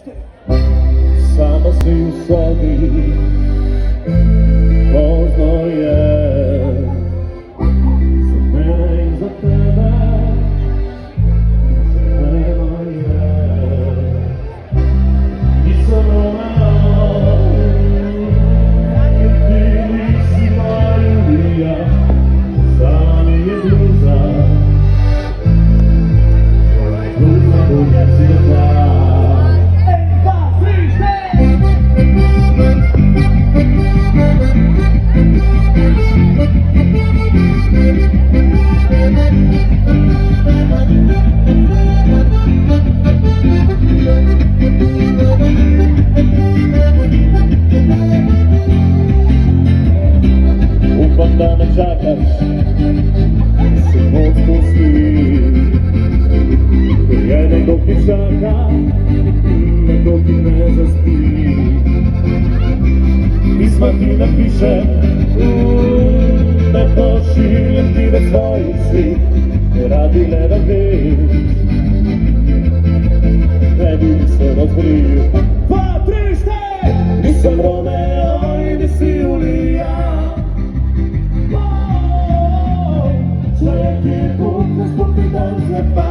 Sama si u sebi poznaje za mene i za tebe željela je. Nisam Romeo i ti nisi moja ljubija, sama mi je bluza, bluza budem si je tla. Upam da me čakaš, da se noć pusti, da jedem dok ti čakam, ne dok ti ne zaspi. Pisma ti napišem, ne pošiljem ti već svojih slik, radi ne da viš, ne bi se razbolio. 2, 3, stej! Nisam Romeo i nisi Julija, čovjek je put, ne spopi dan se pa.